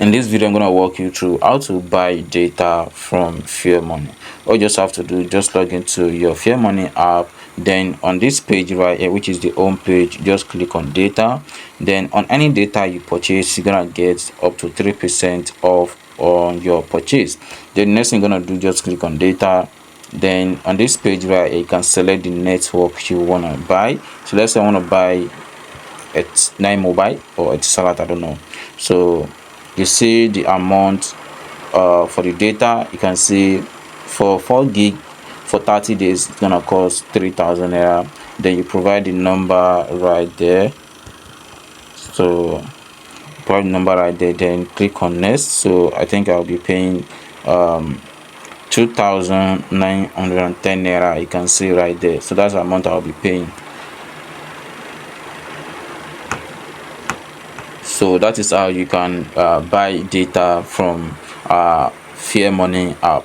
In this video, I'm going to walk you through how to buy data from Fairmoney. All you just have to do, just log into your Fairmoney app. Then on this page right here, which is the home page, just click on data. Then on any data you purchase, you're gonna get up to 3% off on your purchase. The next thing you're gonna do, just click on data. Then on this page right here, you can select the network you want to buy. So let's say I want to buy at 9 mobile or eitsalat, I don't know. So you see the amount for the data. You can see for 4 gig for 30 days it's gonna cost 3,000 naira. Then you provide the number right there. So provide the number right there, then click on next. So I think I'll be paying 2,910 naira. You can see right there. So that's the amount I'll be paying. So that is how you can buy data from Fairmoney app.